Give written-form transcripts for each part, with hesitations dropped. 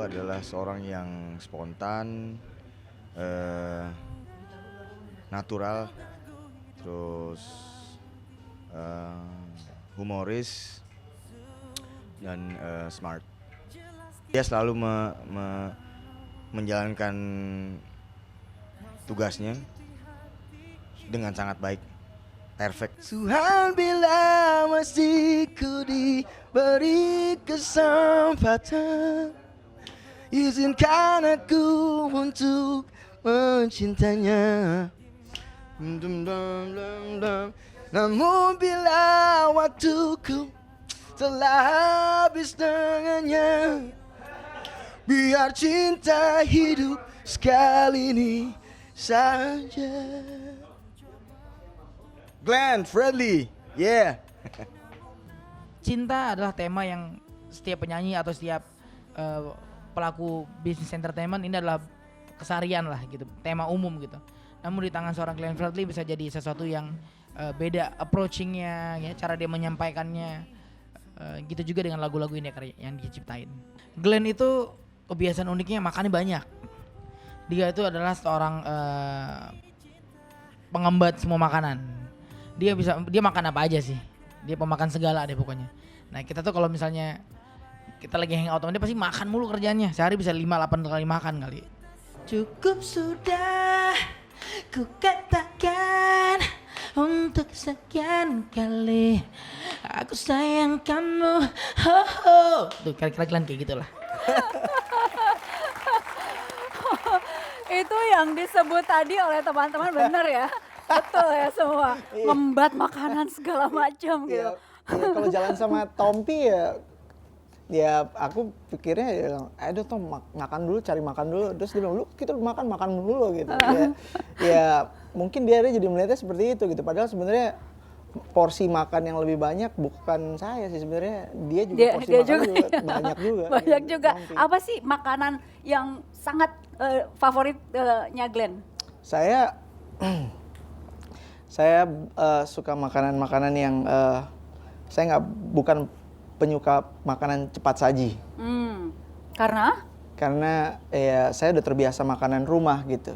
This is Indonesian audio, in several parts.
adalah seorang yang spontan, eh, natural, terus eh, humoris dan smart. Dia selalu menjalankan tugasnya dengan sangat baik, perfect. Tuhan bila masih ku diberi kesempatan, izinkan aku untuk mencintanya. Namun bila waktuku telah habis dengannya, biar cinta hidup sekali ini saja. Glenn Fredly, yeah. Cinta adalah tema yang setiap penyanyi atau setiap pelaku bisnis entertainment ini adalah keseharian lah gitu, tema umum gitu. Namun di tangan seorang Glenn Fredly bisa jadi sesuatu yang beda approachingnya, ya, cara dia menyampaikannya. Gitu juga dengan lagu-lagu ini yang dia ciptain. Glenn itu kebiasaan uniknya makannya banyak. Dia itu adalah seorang pengembat semua makanan. Dia makan apa aja sih. Dia pemakan segala deh pokoknya. Nah kita tuh kalau misalnya kita lagi hangout sama dia pasti makan mulu kerjanya. Sehari bisa 5-8 kali makan kali. Cukup sudah ku katakan untuk sekian kali aku sayang kamu. Tuh kira-kira kayak gitulah. Itu yang disebut tadi oleh teman-teman benar ya? Betul ya semua. Ngembat makanan segala macam gitu. Ya, kalau jalan sama Tompi ya aku pikirnya ya, ayo Tom makan dulu, cari makan dulu. Terus dia bilang, lu kita makan dulu gitu. Ya mungkin dia jadi melihatnya seperti itu gitu. Padahal sebenarnya porsi makan yang lebih banyak bukan saya sih sebenarnya, dia juga porsi makan juga banyak juga. Banyak gitu, juga. Tompi. Apa sih makanan yang sangat favoritnya Glenn? Saya suka makanan-makanan yang saya bukan penyuka makanan cepat saji. Karena? Karena ya saya udah terbiasa makanan rumah gitu.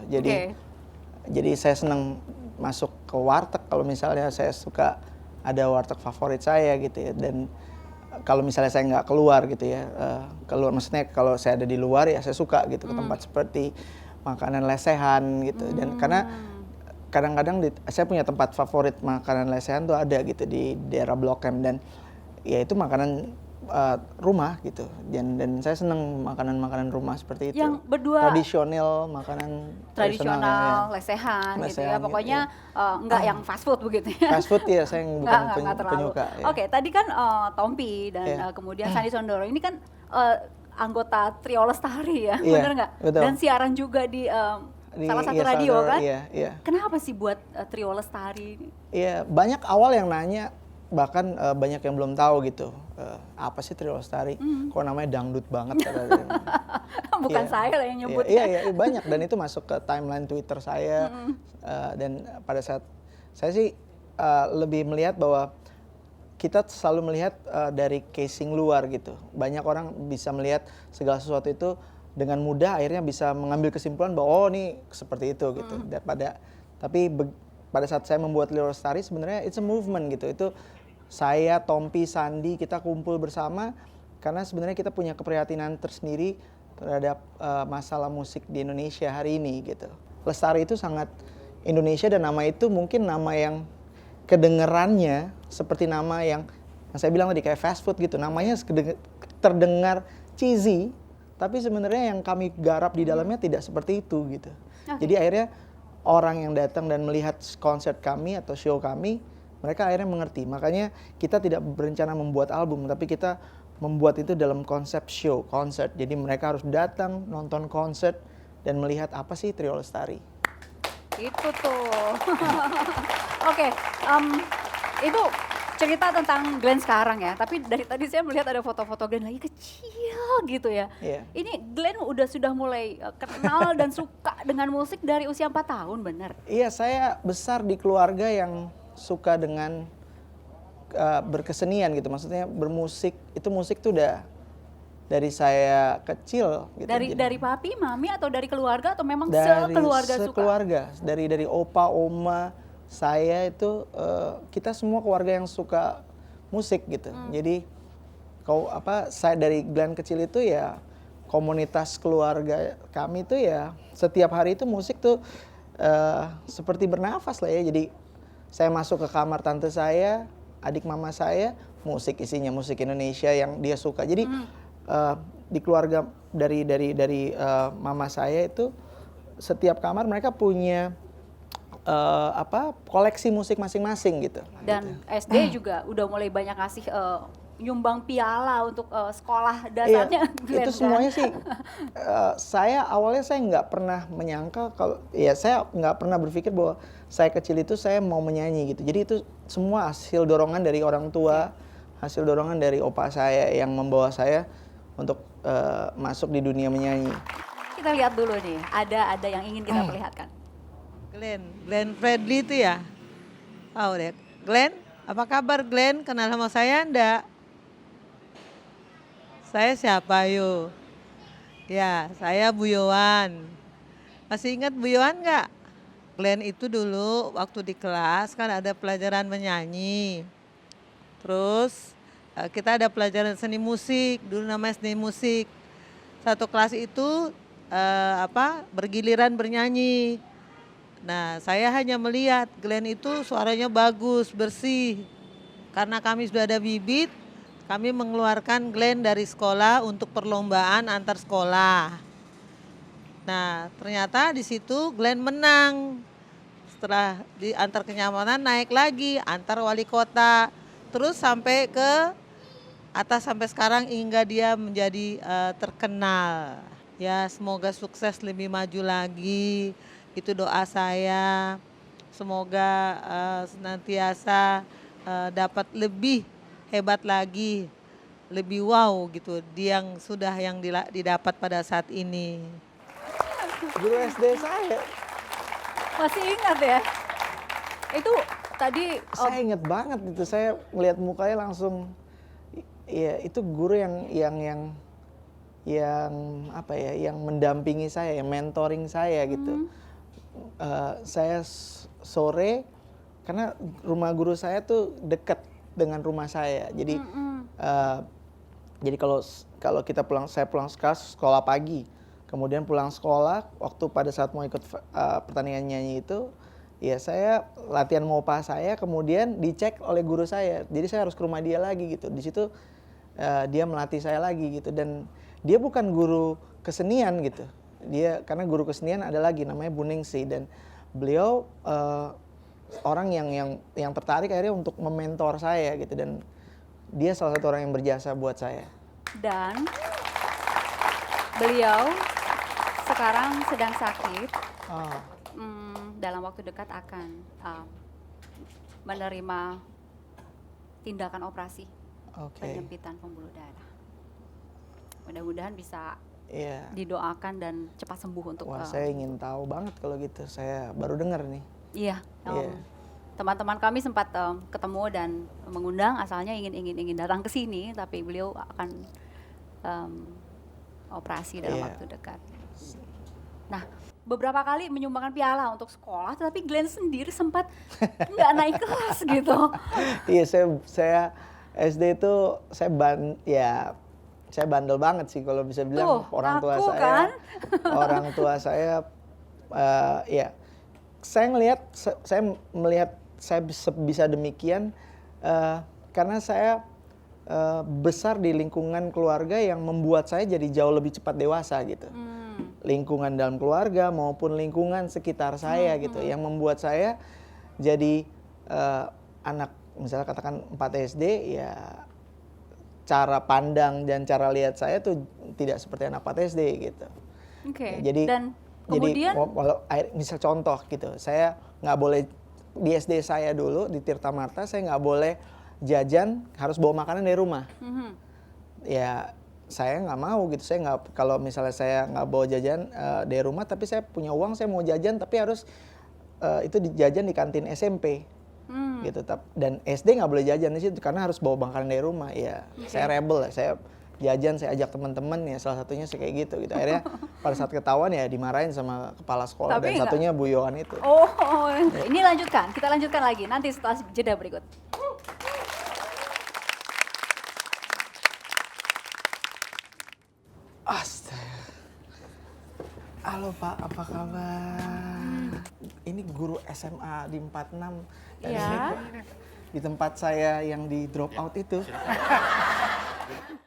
Jadi saya senang masuk ke warteg kalau misalnya saya suka ada warteg favorit saya gitu ya. Dan kalau misalnya saya nggak keluar gitu ya, keluar maksudnya kalau saya ada di luar ya saya suka gitu ke tempat seperti makanan lesehan gitu. Dan karena kadang-kadang saya punya tempat favorit makanan lesehan tuh ada gitu di daerah Blok M, dan ya itu makanan rumah gitu. Dan saya seneng makanan-makanan rumah seperti itu. Yang berdua tradisional, makanan tradisional, lesehan gitu ya. Pokoknya enggak yang fast food begitu ya. Fast food ya, saya bukan penyuka. Ya. Oke, tadi kan Tompi dan kemudian Sandy Sondoro ini kan anggota Trio Lestari ya, benar nggak? Dan siaran juga di salah satu radio kan? Iya. Kenapa sih buat Trio Lestari ini? Iya, banyak awal yang nanya, bahkan banyak yang belum tahu gitu. Apa sih Trio Lestari? Kok namanya dangdut banget katanya. Bukan saya lah yang nyebutnya. Iya, banyak, dan itu masuk ke timeline Twitter saya. Dan pada saat saya sih lebih melihat bahwa kita selalu melihat dari casing luar gitu. Banyak orang bisa melihat segala sesuatu itu dengan mudah, akhirnya bisa mengambil kesimpulan bahwa oh ini seperti itu gitu. Tapi pada saat saya membuat Trio Lestari sebenarnya it's a movement gitu. Itu saya, Tompi, Sandi, kita kumpul bersama karena sebenarnya kita punya keprihatinan tersendiri terhadap masalah musik di Indonesia hari ini gitu. Lestari itu sangat Indonesia, dan nama itu mungkin nama yang kedengerannya seperti nama yang saya bilang tadi kayak fast food gitu. Namanya terdengar cheesy, tapi sebenarnya yang kami garap di dalamnya tidak seperti itu gitu. Jadi akhirnya orang yang datang dan melihat konser kami atau show kami, mereka akhirnya mengerti. Makanya kita tidak berencana membuat album, tapi kita membuat itu dalam konsep show, konser. Jadi mereka harus datang, nonton konser, dan melihat apa sih Trio Lestari. Itu tuh. Oke, itu cerita tentang Glenn sekarang ya. Tapi dari tadi saya melihat ada foto-foto Glenn lagi kecil gitu ya. Ini Glenn sudah mulai kenal dan suka dengan musik dari usia 4 tahun, benar? Iya, saya besar di keluarga yang suka dengan berkesenian gitu. Maksudnya bermusik, itu musik tuh udah dari saya kecil gitu. Dari papi, mami atau dari keluarga atau memang Dari sekeluarga suka? sekeluarga, dari opa, oma, saya itu kita semua keluarga yang suka musik gitu. Jadi saya dari Glenn kecil itu ya komunitas keluarga kami itu ya setiap hari itu musik tuh seperti bernafas lah ya. Jadi saya masuk ke kamar tante saya, adik mama saya, musik isinya musik Indonesia yang dia suka. Jadi di keluarga dari mama saya itu setiap kamar mereka punya koleksi musik masing-masing gitu. Dan SD juga udah mulai banyak ngasih nyumbang piala untuk sekolah dasarnya. Iya, itu semuanya sih. Awalnya saya nggak pernah menyangka saya nggak pernah berpikir bahwa saya kecil itu saya mau menyanyi gitu. Jadi itu semua hasil dorongan dari orang tua, hasil dorongan dari opa saya yang membawa saya untuk masuk di dunia menyanyi. Kita lihat dulu nih, ada yang ingin kita perlihatkan. Glenn Fredly itu ya? Tahu deh. Glenn, apa kabar Glenn? Kenal sama saya enggak? Saya siapa yuk? Ya, saya Bu Yohan. Masih ingat Bu Yohan enggak? Glenn itu dulu waktu di kelas kan ada pelajaran menyanyi. Terus kita ada pelajaran seni musik, dulu namanya seni musik. Satu kelas itu bergiliran bernyanyi. Nah, saya hanya melihat Glenn itu suaranya bagus, bersih. Karena kami sudah ada bibit, kami mengeluarkan Glenn dari sekolah untuk perlombaan antar sekolah. Nah, ternyata di situ Glenn menang. Setelah di antar kenyamanan naik lagi, antar wali kota. Terus sampai ke atas sampai sekarang hingga dia menjadi terkenal. Ya, semoga sukses lebih maju lagi. Itu doa saya. Semoga senantiasa dapat lebih hebat lagi, lebih wow gitu yang sudah didapat pada saat ini. Guru SD saya. Masih ingat ya? Itu tadi Saya ingat banget itu, saya melihat mukanya langsung, ya itu guru yang mendampingi saya, yang mentoring saya gitu. Saya sore, karena rumah guru saya tuh dekat dengan rumah saya, jadi kalau saya pulang sekolah pagi, kemudian pulang sekolah, waktu pada saat mau ikut pertandingan nyanyi itu, ya saya latihan sama opa saya, kemudian dicek oleh guru saya, jadi saya harus ke rumah dia lagi gitu. Di situ dia melatih saya lagi gitu, dan dia bukan guru kesenian gitu. Karena guru kesenian ada lagi namanya Bu Ningsi, dan beliau orang yang tertarik akhirnya untuk mementor saya gitu, dan dia salah satu orang yang berjasa buat saya. Dan beliau sekarang sedang sakit. Dalam waktu dekat akan menerima tindakan operasi penyempitan pembuluh darah. Mudah-mudahan bisa didoakan dan cepat sembuh untuk. Wah, saya ingin tahu banget kalau gitu. Saya baru dengar nih. Iya. Teman-teman kami sempat ketemu dan mengundang, asalnya ingin datang ke sini, tapi beliau akan operasi dalam waktu dekat. Nah, beberapa kali menyumbangkan piala untuk sekolah, tetapi Glenn sendiri sempat nggak naik kelas gitu. Iya, saya SD itu saya bandel banget sih kalau bisa bilang. Orang tua saya, kan? Orang tua saya, saya melihat saya bisa demikian karena saya besar di lingkungan keluarga yang membuat saya jadi jauh lebih cepat dewasa gitu. Lingkungan dalam keluarga maupun lingkungan sekitar saya gitu, yang membuat saya jadi anak, misalnya katakan 4 SD, ya cara pandang dan cara lihat saya tuh tidak seperti anak 4 SD gitu. Oke. Dan kemudian, misal contoh gitu, saya nggak boleh di SD saya dulu di Tirta Marta, saya nggak boleh jajan, harus bawa makanan dari rumah. Ya saya nggak mau gitu, saya nggak, kalau misalnya saya nggak bawa jajan dari rumah, tapi saya punya uang, saya mau jajan, tapi harus itu dijajan di kantin SMP. Gitu. Dan SD nggak boleh jajan di situ karena harus bawa makanan dari rumah. Ya, saya rebel lah. jajan, saya ajak teman-teman ya, salah satunya sih kayak gitu. Akhirnya pada saat ketahuan ya dimarahin sama kepala sekolah. Tapi Dan satunya Bu Yohan itu. Oh, ini lanjutkan. Kita lanjutkan lagi nanti setelah jeda berikut. Astaga. Halo Pak, apa kabar? Ini guru SMA di 46. Dan Iya. ini di tempat saya yang di drop out itu.